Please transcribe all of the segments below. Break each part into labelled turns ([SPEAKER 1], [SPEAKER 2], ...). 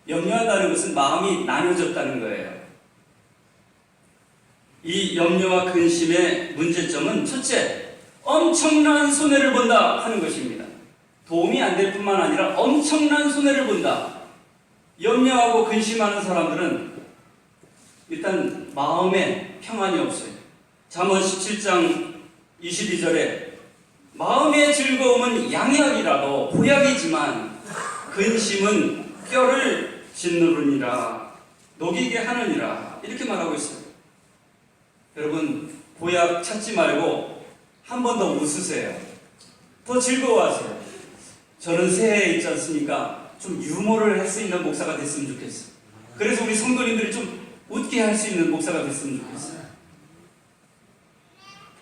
[SPEAKER 1] 염려한다는 것은 마음이 나눠졌다는 거예요. 이 염려와 근심의 문제점은 첫째, 엄청난 손해를 본다 하는 것입니다. 도움이 안 될 뿐만 아니라 엄청난 손해를 본다. 염려하고 근심하는 사람들은 일단 마음에 평안이 없어요. 잠언 17장 22절에 마음의 즐거움은 양약이라도 보약이지만 근심은 뼈를 짓누르니라, 녹이게 하느니라, 이렇게 말하고 있어요. 여러분, 보약 찾지 말고 한 번 더 웃으세요. 더 즐거워하세요. 저는 새해에 있지 않습니까? 좀 유머를 할 수 있는 목사가 됐으면 좋겠어요. 그래서 우리 성도님들이 좀 웃게 할 수 있는 목사가 됐으면 좋겠어요.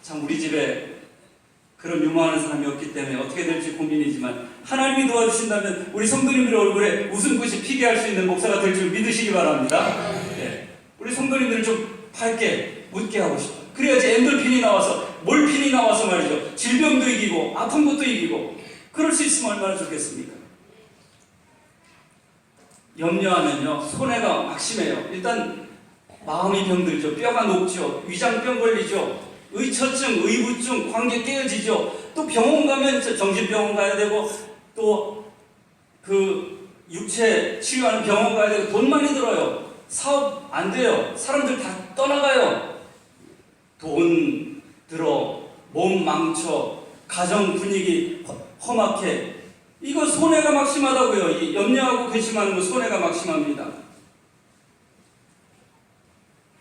[SPEAKER 1] 참 우리 집에 그런 유머하는 사람이 없기 때문에 어떻게 될지 고민이지만 하나님이 도와주신다면 우리 성도님들의 얼굴에 웃음꽃이 피게 할 수 있는 목사가 될 줄 믿으시기 바랍니다. 네. 우리 성도님들을 좀 밝게 웃게 하고 싶어요. 그래야지 엔돌핀이 나와서, 몰핀이 나와서 말이죠, 질병도 이기고 아픈 것도 이기고, 그럴 수 있으면 얼마나 좋겠습니까? 염려하면요 손해가 막심해요. 일단 마음이 병들죠. 뼈가 녹죠. 위장병 걸리죠. 의처증, 의부증, 관계 깨어지죠. 또 병원 가면 정신병원 가야 되고, 또 그 육체 치료하는 병원 가야 되고, 돈 많이 들어요. 사업 안 돼요. 사람들 다 떠나가요. 돈 들어, 몸 망쳐, 가정 분위기 험악해. 이거 손해가 막심하다고요. 이 염려하고 근심하는 거 손해가 막심합니다.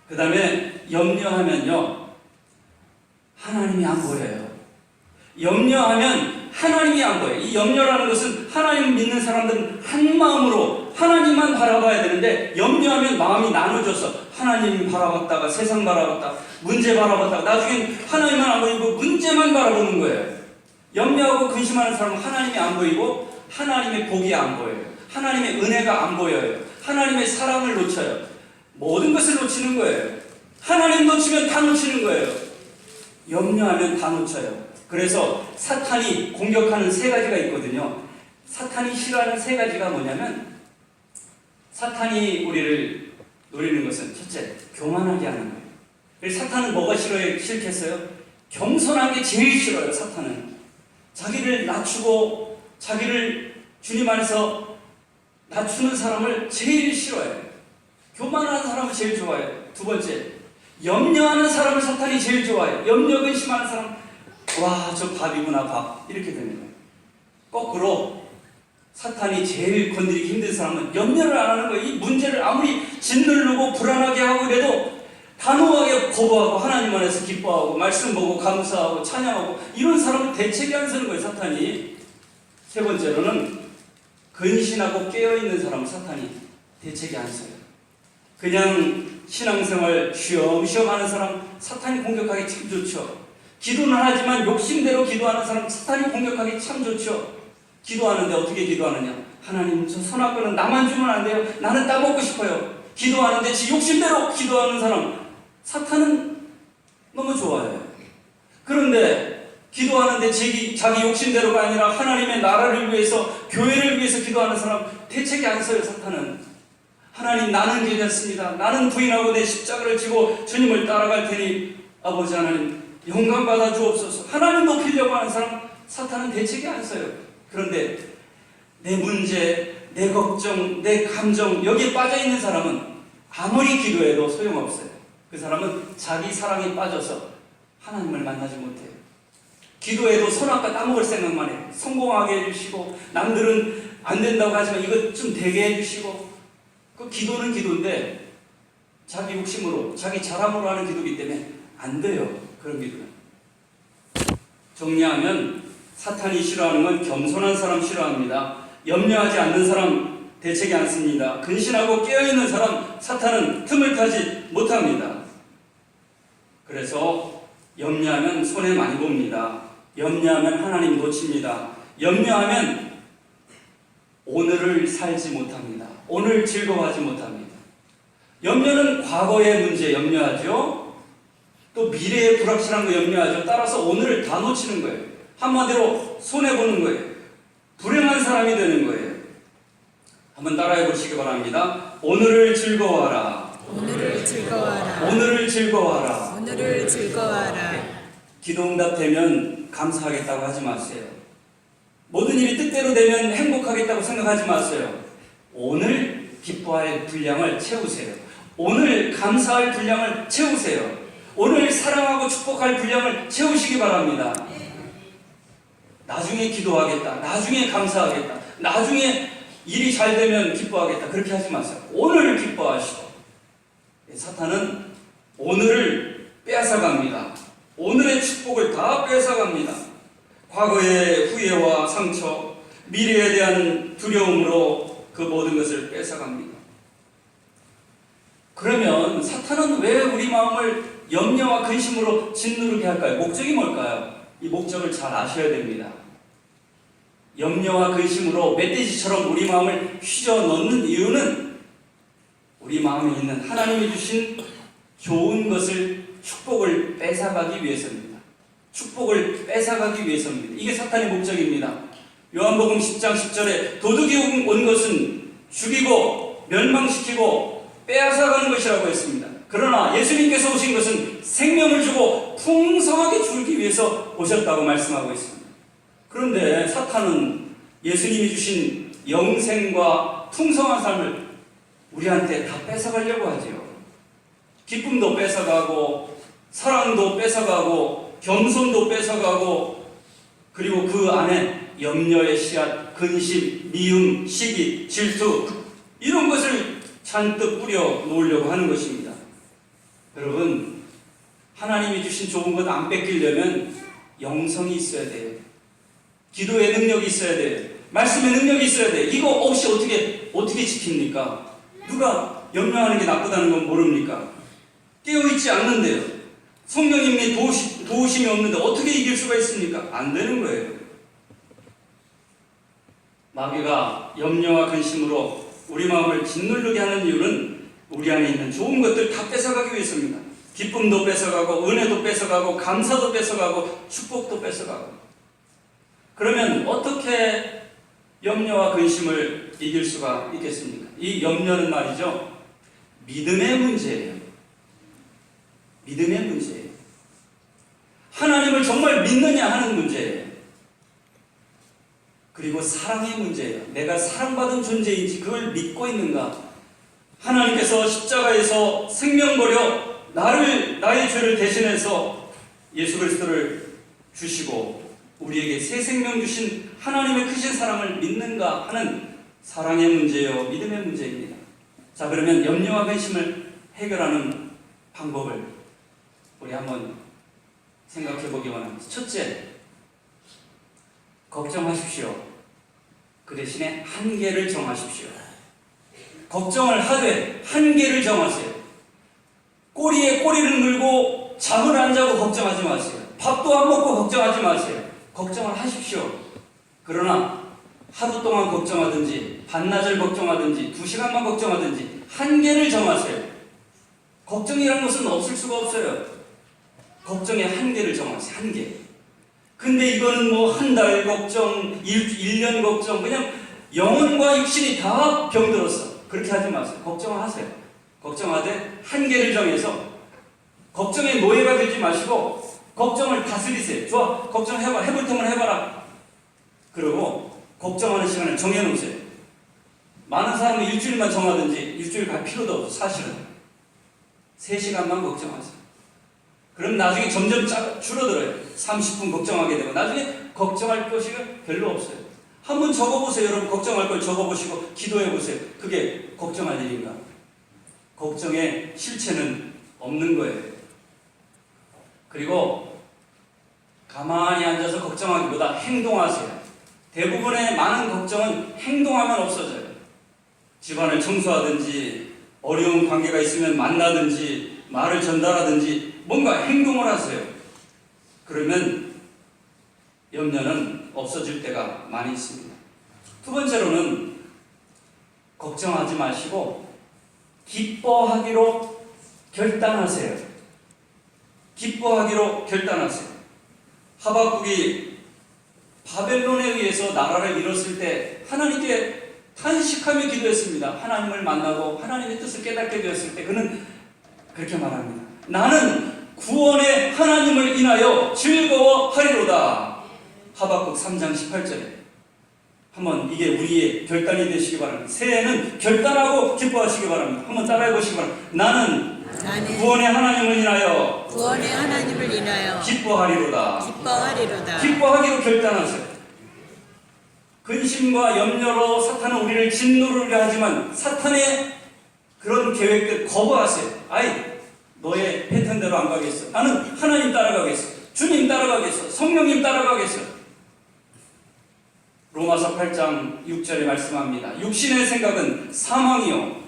[SPEAKER 1] 그 다음에 염려하면요 하나님이 안 보여요. 염려하면 하나님이 안 보여요. 이 염려라는 것은 하나님 믿는 사람들은 한 마음으로 하나님만 바라봐야 되는데, 염려하면 마음이 나눠져서 하나님 바라봤다가 세상 바라봤다가 문제 바라봤다가 나중엔 하나님만 안 보이고 문제만 바라보는 거예요. 염려하고 근심하는 사람은 하나님이 안 보이고 하나님의 복이 안 보여요. 하나님의 은혜가 안 보여요. 하나님의 사랑을 놓쳐요. 모든 것을 놓치는 거예요. 하나님 놓치면 다 놓치는 거예요. 염려하면 다 놓쳐요. 그래서 사탄이 공격하는 세 가지가 있거든요. 사탄이 싫어하는 세 가지가 뭐냐면, 사탄이 우리를 노리는 것은 첫째, 교만하게 하는 거예요. 그래서 사탄은 뭐가 싫겠어요? 겸손한 게 제일 싫어요. 사탄은 자기를 낮추고 자기를 주님 안에서 낮추는 사람을 제일 싫어해요. 교만한 사람을 제일 좋아해요. 두 번째, 염려하는 사람을 사탄이 제일 좋아해요. 염려 근심하는 사람, 와, 저 밥이구나, 밥, 이렇게 되는 거예요. 거꾸로 사탄이 제일 건드리기 힘든 사람은 염려를 안 하는 거예요. 이 문제를 아무리 짓누르고 불안하게 하고 이래도 단호하게 거부하고 하나님 안에서 기뻐하고 말씀 보고 감사하고 찬양하고, 이런 사람을 대책이 안 서는 거예요, 사탄이. 세 번째로는 근신하고 깨어있는 사람을 사탄이 대책이 안 서요. 그냥 신앙생활 쉬엄쉬엄 하는 사람 사탄이 공격하기 참 좋죠. 기도는 하지만 욕심대로 기도하는 사람 사탄이 공격하기 참 좋죠. 기도하는데 어떻게 기도하느냐? 하나님, 저 선악과는 나만 주면 안 돼요. 나는 따먹고 싶어요. 기도하는데 지 욕심대로 기도하는 사람 사탄은 너무 좋아해요. 그런데 기도하는데 자기 욕심대로가 아니라 하나님의 나라를 위해서, 교회를 위해서 기도하는 사람 대책이 안 서요. 사탄은 하나님, 나는 괜찮습니다. 나는 부인하고 내 십자가를 지고 주님을 따라갈 테니 아버지 하나님 영광 받아 주옵소서. 하나님 높이려고 하는 사람 사탄은 대책이 안 서요. 그런데 내 문제, 내 걱정, 내 감정 여기에 빠져있는 사람은 아무리 기도해도 소용없어요. 그 사람은 자기 사랑에 빠져서 하나님을 만나지 못해요. 기도해도 선악과 따먹을 생각만 해요. 성공하게 해주시고, 남들은 안 된다고 하지만 이것 좀 되게 해주시고. 그 기도는 기도인데 자기 욕심으로, 자기 자랑으로 하는 기도이기 때문에 안 돼요. 그런 기도는. 정리하면 사탄이 싫어하는 건 겸손한 사람 싫어합니다. 염려하지 않는 사람 대책이 않습니다. 근신하고 깨어있는 사람 사탄은 틈을 타지 못합니다. 그래서 염려하면 손해 많이 봅니다. 염려하면 하나님 놓칩니다. 염려하면 오늘을 살지 못합니다. 오늘 즐거워하지 못합니다. 염려는 과거의 문제 염려하죠. 또 미래의 불확실한 거 염려하죠. 따라서 오늘을 다 놓치는 거예요. 한마디로 손해보는 거예요. 불행한 사람이 되는 거예요. 한번 따라해 보시기 바랍니다. 오늘을 즐거워하라.
[SPEAKER 2] 오늘을 즐거워하라.
[SPEAKER 1] 오늘을 즐거워하라.
[SPEAKER 2] 오늘을 즐거워하라.
[SPEAKER 1] 기도응답 되면 감사하겠다고 하지 마세요. 모든 일이 뜻대로 되면 행복하겠다고 생각하지 마세요. 오늘 기뻐할 분량을 채우세요. 오늘 감사할 분량을 채우세요. 오늘 사랑하고 축복할 분량을 채우시기 바랍니다. 나중에 기도하겠다. 나중에 감사하겠다. 나중에 일이 잘 되면 기뻐하겠다. 그렇게 하지 마세요. 오늘 기뻐하시고. 사탄은 오늘을 빼앗아갑니다. 오늘의 축복을 다 뺏어갑니다. 과거의 후회와 상처, 미래에 대한 두려움으로 그 모든 것을 뺏어갑니다. 그러면 사탄은 왜 우리 마음을 염려와 근심으로 짓누르게 할까요? 목적이 뭘까요? 이 목적을 잘 아셔야 됩니다. 염려와 근심으로 멧돼지처럼 우리 마음을 휘저 넣는 이유는 우리 마음에 있는 하나님이 주신 좋은 것을, 축복을 뺏어가기 위해서입니다. 축복을 뺏어가기 위해서입니다. 이게 사탄의 목적입니다. 요한복음 10장 10절에 도둑이 온 것은 죽이고 멸망시키고 빼앗아가는 것이라고 했습니다. 그러나 예수님께서 오신 것은 생명을 주고 풍성하게 주기 위해서 오셨다고 말씀하고 있습니다. 그런데 사탄은 예수님이 주신 영생과 풍성한 삶을 우리한테 다 뺏어가려고 하지요. 기쁨도 뺏어가고 사랑도 뺏어가고 겸손도 뺏어가고, 그리고 그 안에 염려의 씨앗, 근심, 미움, 시기, 질투, 이런 것을 잔뜩 뿌려 놓으려고 하는 것입니다. 여러분, 하나님이 주신 좋은 것 안 뺏기려면 영성이 있어야 돼요. 기도의 능력이 있어야 돼요. 말씀의 능력이 있어야 돼요. 이거 없이 어떻게 지킵니까? 누가 염려하는 게 나쁘다는 건 모릅니까? 깨어있지 않는데요. 성령님의 도우심이 없는데 어떻게 이길 수가 있습니까? 안 되는 거예요. 마귀가 염려와 근심으로 우리 마음을 짓누르게 하는 이유는 우리 안에 있는 좋은 것들 다 뺏어가기 위해서입니다. 기쁨도 뺏어가고, 은혜도 뺏어가고, 감사도 뺏어가고, 축복도 뺏어가고. 그러면 어떻게 염려와 근심을 이길 수가 있겠습니까? 이 염려는 말이죠, 믿음의 문제예요. 믿음의 문제예요. 하나님을 정말 믿느냐 하는 문제예요. 그리고 사랑의 문제예요. 내가 사랑받은 존재인지 그걸 믿고 있는가? 하나님께서 십자가에서 생명 버려 나의 죄를 대신해서 예수 그리스도를 주시고 우리에게 새 생명 주신 하나님의 크신 사랑을 믿는가 하는 사랑의 문제요, 믿음의 문제입니다. 자, 그러면 염려와 근심을 해결하는 방법을 우리 한번 생각해 보기 원합니다. 첫째, 걱정하십시오. 그 대신에 한계를 정하십시오. 걱정을 하되 한계를 정하세요. 꼬리에 꼬리를 물고 잠을 안 자고 걱정하지 마세요. 밥도 안 먹고 걱정하지 마세요. 걱정을 하십시오. 그러나 하루 동안 걱정하든지 반나절 걱정하든지 2시간만 걱정하든지 한계를 정하세요. 걱정이라는 것은 없을 수가 없어요. 걱정의 한계를 정하세요. 한계. 근데 이거는 뭐 한 달 걱정, 1년 걱정, 그냥 영혼과 육신이 다 병들었어. 그렇게 하지 마세요. 걱정하세요. 걱정하되 한계를 정해서 걱정의 노예가 되지 마시고 걱정을 다스리세요. 좋아, 걱정해봐. 해볼 테면 해봐라. 그리고 걱정하는 시간을 정해놓으세요. 많은 사람은 일주일만 정하든지 일주일 갈 필요도 없어. 사실은 3시간만 걱정하세요. 그럼 나중에 점점 줄어들어요. 30분 걱정하게 되고 나중에 걱정할 것이 별로 없어요. 한번 적어보세요. 여러분, 걱정할 걸 적어보시고 기도해보세요. 그게 걱정할 일인가? 걱정의 실체는 없는 거예요. 그리고 가만히 앉아서 걱정하기보다 행동하세요. 대부분의 많은 걱정은 행동하면 없어져요. 집안을 청소하든지 어려운 관계가 있으면 만나든지 말을 전달하든지 뭔가 행동을 하세요. 그러면 염려는 없어질 때가 많이 있습니다. 두 번째로는 걱정하지 마시고 기뻐하기로 결단하세요. 기뻐하기로 결단하세요. 하박국이 바벨론에 의해서 나라를 잃었을 때 하나님께 탄식하며 기도했습니다. 하나님을 만나고 하나님의 뜻을 깨닫게 되었을 때 그는 그렇게 말합니다. 나는 구원의 하나님을 인하여 즐거워하리로다. 하박국 3장 18절에 한번 이게 우리의 결단이 되시기 바랍니다. 새해에는 결단하고 기뻐하시기 바랍니다. 한번 따라해 보시기 바랍니다. 나는 구원의 하나님을 인하여
[SPEAKER 2] 구원의 하나님을 인하여
[SPEAKER 1] 기뻐하리로다.
[SPEAKER 2] 기뻐하리로다.
[SPEAKER 1] 기뻐하기로 결단하세요. 근심과 염려로 사탄은 우리를 짓누르려 하지만 사탄의 그런 계획들 거부하세요. 아이, 너의 패턴대로 안 가겠어. 나는 하나님 따라가겠어. 주님 따라가겠어. 성령님 따라가겠어. 로마서 8장 6절에 말씀합니다. 육신의 생각은 사망이요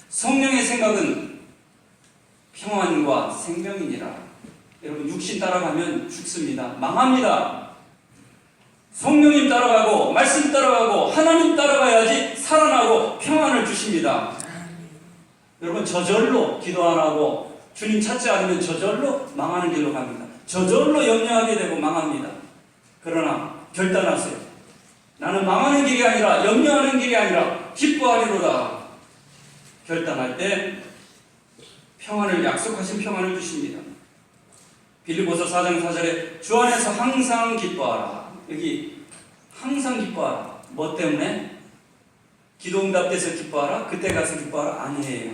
[SPEAKER 1] 성령의 생각은 평안과 생명이니라. 여러분, 육신 따라가면 죽습니다. 망합니다. 성령님 따라가고 말씀 따라가고 하나님 따라가야지 살아나고 평안을 주십니다. 여러분, 저절로 기도 안 하고 주님 찾지 않으면 저절로 망하는 길로 갑니다. 저절로 염려하게 되고 망합니다. 그러나 결단하세요. 나는 망하는 길이 아니라 염려하는 길이 아니라 기뻐하리로다. 결단할 때 평안을, 약속하신 평안을 주십니다. 빌립보서 4장 4절에 주 안에서 항상 기뻐하라. 여기 항상 기뻐하라. 뭐 때문에? 기도 응답돼서 기뻐하라? 그때 가서 기뻐하라? 아니에요.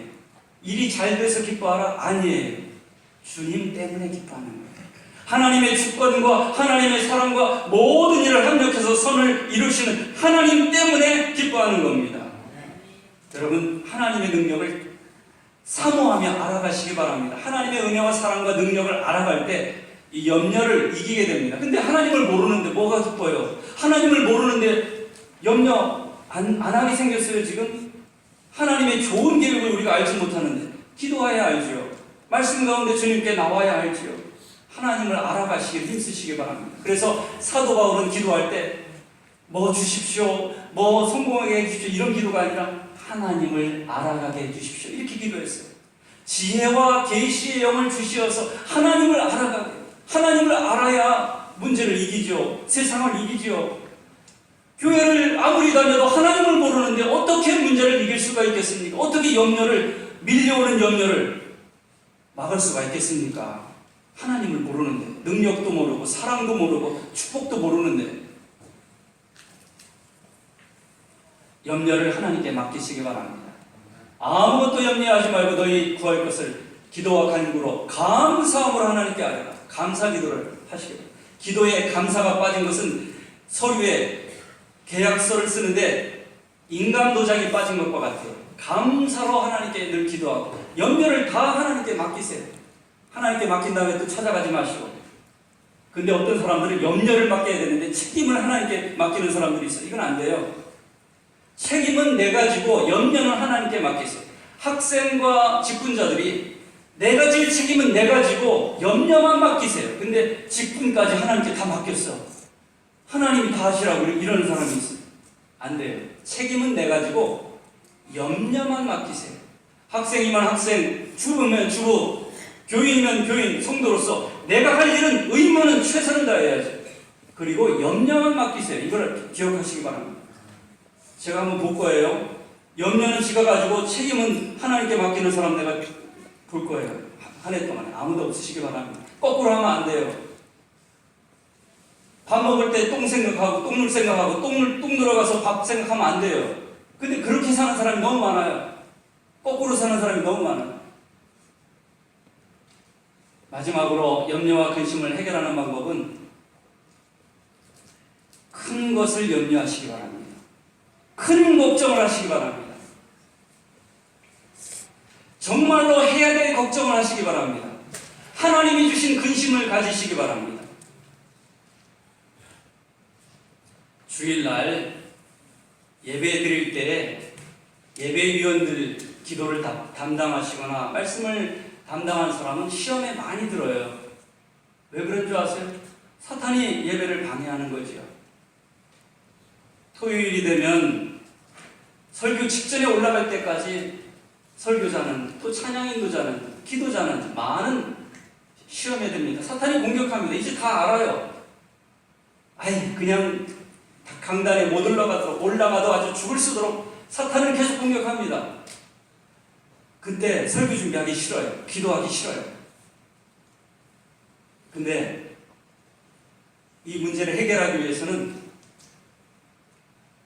[SPEAKER 1] 일이 잘 돼서 기뻐하라? 아니에요. 주님 때문에 기뻐하는 거예요. 하나님의 주권과 하나님의 사랑과 모든 일을 합력해서 선을 이루시는 하나님 때문에 기뻐하는 겁니다. 여러분, 하나님의 능력을 사모하며 알아가시기 바랍니다. 하나님의 은혜와 사랑과 능력을 알아갈 때 이 염려를 이기게 됩니다. 근데 하나님을 모르는데 뭐가 기뻐요? 하나님을 모르는데 염려 안 하게 생겼어요. 지금 하나님의 좋은 계획을 우리가 알지 못하는데 기도해야 알지요. 말씀 가운데 주님께 나와야 알지요. 하나님을 알아가시길 힘쓰시기 바랍니다. 그래서 사도 바울은 기도할 때 뭐 주십시오, 뭐 성공하게 해주십시오 이런 기도가 아니라 하나님을 알아가게 해주십시오 이렇게 기도했어요. 지혜와 계시의 영을 주시어서 하나님을 알아가게, 하나님을 알아야 문제를 이기죠. 세상을 이기죠. 교회를 아무리 다녀도 하나님을 모르는데 어떻게 문제를 이길 수가 있겠습니까? 어떻게 염려를, 밀려오는 염려를 막을 수가 있겠습니까? 하나님을 모르는데, 능력도 모르고 사랑도 모르고 축복도 모르는데 염려를 하나님께 맡기시기 바랍니다. 아무것도 염려하지 말고 너희 구할 것을 기도와 간구로 감사함으로 하나님께 아뢰라. 감사 기도를 하시기 바랍니다. 기도에 감사가 빠진 것은 서류에 계약서를 쓰는데 인감 도장이 빠진 것과 같아요. 감사로 하나님께 늘 기도하고 염려를 다 하나님께 맡기세요. 하나님께 맡긴 다음에 또 찾아가지 마시고. 근데 어떤 사람들은 염려를 맡겨야 되는데 책임을 하나님께 맡기는 사람들이 있어요. 이건 안 돼요. 책임은 내가 지고 염려는 하나님께 맡기세요. 학생과 직분자들이 내가 질 책임은 내가 지고 염려만 맡기세요. 근데 직분까지 하나님께 다 맡겼어. 하나님이 다 하시라고 이러는 사람이 있어요. 안 돼요. 책임은 내가 지고 염려만 맡기세요. 학생이면 학생, 주부면 주부, 교인이면 교인, 성도로서 내가 할 일은 의무는 최선을 다해야죠. 그리고 염려만 맡기세요. 이걸 기억하시기 바랍니다. 제가 한번 볼 거예요. 염려는 지가 가지고 책임은 하나님께 맡기는 사람 내가 볼 거예요. 한 해 동안에 아무도 없으시기 바랍니다. 거꾸로 하면 안 돼요. 밥 먹을 때 똥 생각하고 똥물 생각하고 똥 들어가서 밥 생각하면 안 돼요. 근데 그렇게 사는 사람이 너무 많아요. 거꾸로 사는 사람이 너무 많아요. 마지막으로 염려와 근심을 해결하는 방법은 큰 것을 염려하시기 바랍니다. 큰 걱정을 하시기 바랍니다. 정말로 해야 될 걱정을 하시기 바랍니다. 하나님이 주신 근심을 가지시기 바랍니다. 주일날 예배 드릴 때 예배위원들 기도를 담당하시거나 말씀을 담당하는 사람은 시험에 많이 들어요. 왜 그런 줄 아세요? 사탄이 예배를 방해하는 거지요. 토요일이 되면 설교 직전에 올라갈 때까지 설교자는 또 찬양 인도자는 기도자는 많은 시험에 듭니다. 사탄이 공격합니다. 이제 다 알아요. 아이 그냥 강단에 못 올라가도 아주 죽을 쓰도록 사탄을 계속 공격합니다. 그때 설교 준비하기 싫어요. 기도하기 싫어요. 근데 이 문제를 해결하기 위해서는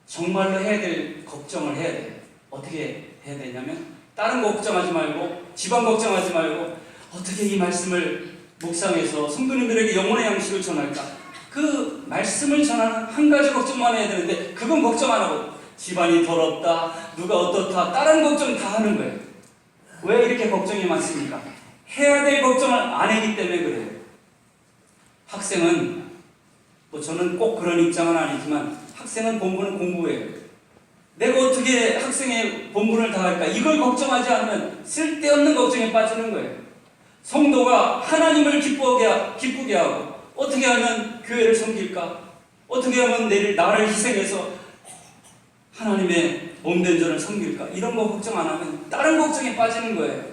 [SPEAKER 1] 정말로 해야 될 걱정을 해야 돼요. 어떻게 해야 되냐면 다른 거 걱정하지 말고 집안 걱정하지 말고 어떻게 이 말씀을 묵상해서 성도님들에게 영혼의 양식을 전할까? 그 말씀을 전하는 한 가지 걱정만 해야 되는데 그건 걱정 안 하고 집안이 더럽다, 누가 어떻다, 다른 걱정 다 하는 거예요. 왜 이렇게 걱정이 많습니까? 해야 될 걱정을 안 하기 때문에 그래요. 학생은 저는 꼭 그런 입장은 아니지만 학생은 본분은 공부예요. 내가 어떻게 학생의 본분을 다할까? 이걸 걱정하지 않으면 쓸데없는 걱정에 빠지는 거예요. 성도가 하나님을 기쁘게 하고 어떻게 하면 교회를 섬길까? 어떻게 하면 나를 희생해서 하나님의 몸된 자를 섬길까? 이런 거 걱정 안 하면 다른 걱정에 빠지는 거예요.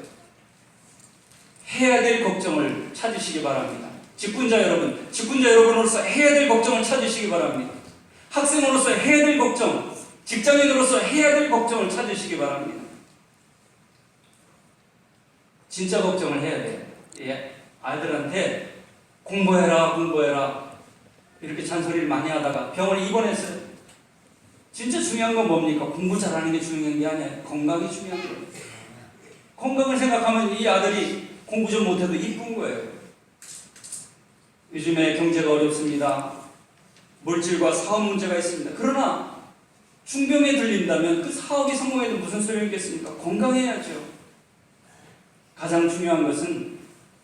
[SPEAKER 1] 해야 될 걱정을 찾으시기 바랍니다. 직분자 여러분으로서 해야 될 걱정을 찾으시기 바랍니다. 학생으로서 해야 될 걱정, 직장인으로서 해야 될 걱정을 찾으시기 바랍니다. 진짜 걱정을 해야 돼요. 아이들한테 공부해라 이렇게 잔소리를 많이 하다가 병원에 입원했어요. 진짜 중요한 건 뭡니까? 공부 잘하는 게 중요한 게 아니에요. 건강이 중요한 거예요. 건강을 생각하면 이 아들이 공부 좀 못해도 이쁜 거예요. 요즘에 경제가 어렵습니다. 물질과 사업 문제가 있습니다. 그러나 중병에 들린다면 그 사업이 성공해도 무슨 소용이 있겠습니까? 건강해야죠. 가장 중요한 것은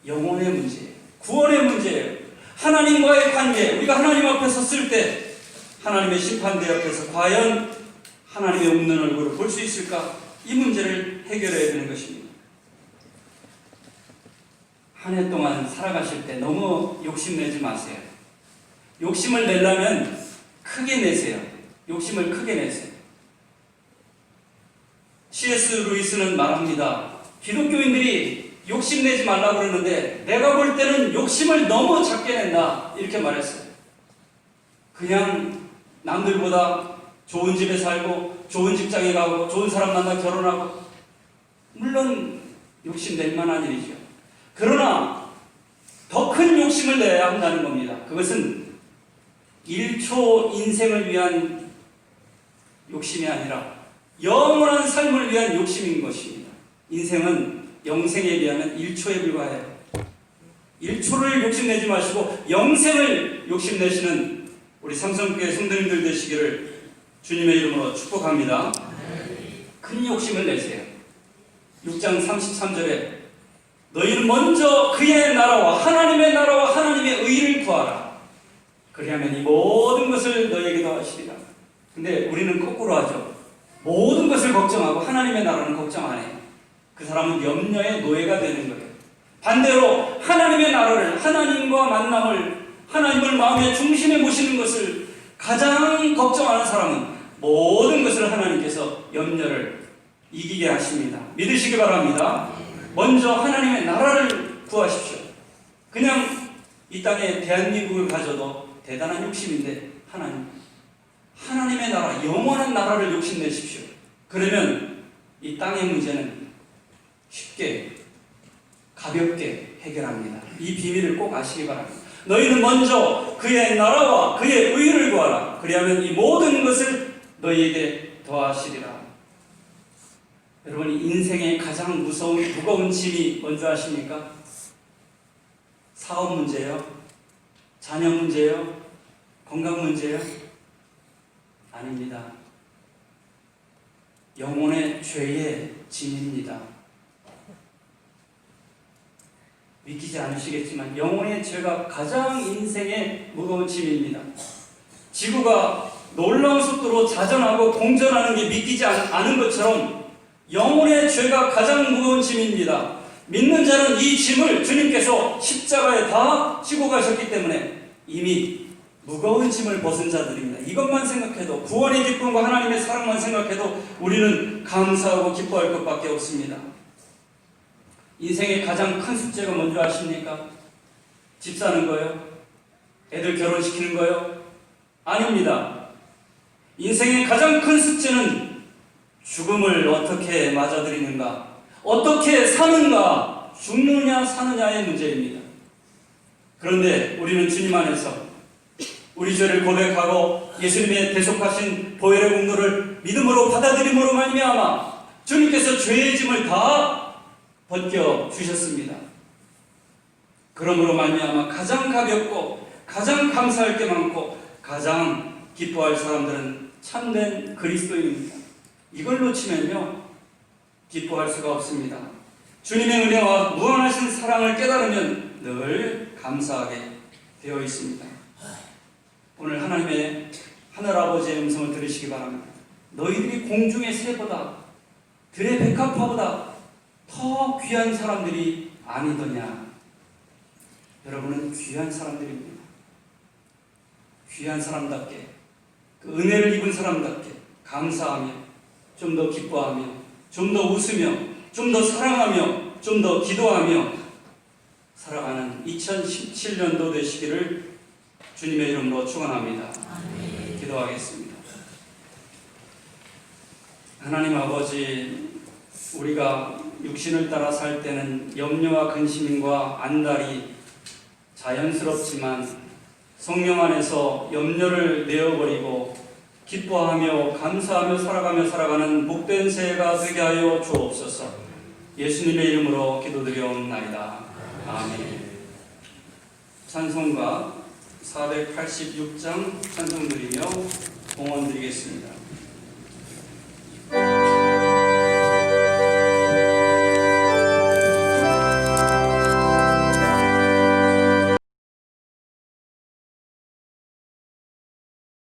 [SPEAKER 1] 영혼의 문제예요. 구원의 문제예요. 하나님과의 관계, 우리가 하나님 앞에 섰을 때 하나님의 심판대 앞에서 과연 하나님의 웃는 얼굴을 볼 수 있을까? 이 문제를 해결해야 되는 것입니다. 한 해 동안 살아가실 때 너무 욕심내지 마세요. 욕심을 내려면 크게 내세요. 욕심을 크게 내세요. C.S. 루이스는 말합니다. 기독교인들이 욕심내지 말라고 그러는데 내가 볼 때는 욕심을 너무 작게 낸다 이렇게 말했어요. 그냥 남들보다 좋은 집에 살고 좋은 직장에 가고 좋은 사람 만나 결혼하고 물론 욕심낼 만한 일이죠. 그러나 더 큰 욕심을 내야 한다는 겁니다. 그것은 1초 인생을 위한 욕심이 아니라 영원한 삶을 위한 욕심인 것입니다. 인생은 영생에 비하면 1초에 불과해요. 1초를 욕심내지 마시고 영생을 욕심내시는 우리 삼성교회 성도님들 되시기를 주님의 이름으로 축복합니다. 큰 욕심을 내세요. 6장 33절에 너희는 먼저 그의 나라와 하나님의 의를 구하라. 그리하면 이 모든 것을 너희에게 더하시리라. 근데 우리는 거꾸로 하죠. 모든 것을 걱정하고 하나님의 나라는 걱정 안 해요. 그 사람은 염려의 노예가 되는 거예요. 반대로 하나님의 나라를, 하나님과 만남을, 하나님을 마음의 중심에 모시는 것을 가장 걱정하는 사람은 모든 것을 하나님께서 염려를 이기게 하십니다. 믿으시기 바랍니다. 먼저 하나님의 나라를 구하십시오. 그냥 이 땅에 대한민국을 가져도 대단한 욕심인데 하나님의 나라, 영원한 나라를 욕심내십시오. 그러면 이 땅의 문제는 쉽게 가볍게 해결합니다. 이 비밀을 꼭 아시기 바랍니다. 너희는 먼저 그의 나라와 그의 의를 구하라. 그리하면 이 모든 것을 너희에게 더하시리라. 여러분, 인생의 가장 무거운 짐이 뭔지 아십니까? 사업 문제예요? 자녀 문제예요? 건강 문제예요? 아닙니다. 영혼의 죄의 짐입니다. 믿기지 않으시겠지만 영혼의 죄가 가장 인생의 무거운 짐입니다. 지구가 놀라운 속도로 자전하고 공전하는 게 믿기지 않은 것처럼 영혼의 죄가 가장 무거운 짐입니다. 믿는 자는 이 짐을 주님께서 십자가에 다 지고 가셨기 때문에 이미 무거운 짐을 벗은 자들입니다. 이것만 생각해도, 구원의 기쁨과 하나님의 사랑만 생각해도 우리는 감사하고 기뻐할 것밖에 없습니다. 인생의 가장 큰 숙제가 뭔지 아십니까? 집 사는 거예요? 애들 결혼시키는 거예요? 아닙니다. 인생의 가장 큰 숙제는 죽음을 어떻게 맞아들이는가, 어떻게 사는가, 죽느냐 사느냐의 문제입니다. 그런데 우리는 주님 안에서 우리 죄를 고백하고 예수님의 대속하신 보혈의 공로를 믿음으로 받아들임으로 말미암아 주님께서 죄의 짐을 다 벗겨 주셨습니다. 그러므로 말미암아 가장 가볍고 가장 감사할 게 많고 가장 기뻐할 사람들은 참된 그리스도인입니다. 이걸 놓치면요 기뻐할 수가 없습니다. 주님의 은혜와 무한하신 사랑을 깨달으면 늘 감사하게 되어 있습니다. 오늘 하나님의 하늘아버지의 음성을 들으시기 바랍니다. 너희들이 공중의 새보다 들의 백합화보다 더 귀한 사람들이 아니더냐. 여러분은 귀한 사람들입니다. 귀한 사람답게, 그 은혜를 입은 사람답게 감사하며 좀 더 기뻐하며 좀 더 웃으며 좀 더 사랑하며 좀 더 기도하며 살아가는 2017년도 되시기를 주님의 이름으로 축원합니다. 기도하겠습니다. 하나님 아버지, 우리가 육신을 따라 살 때는 염려와 근심과 안달이 자연스럽지만 성령 안에서 염려를 내어버리고 기뻐하며 감사하며 살아가는 복된 새해가 되게 하여 주옵소서. 예수님의 이름으로 기도드리옵나이다. 아멘. 찬송가 486장 찬송 드리며 봉헌 드리겠습니다.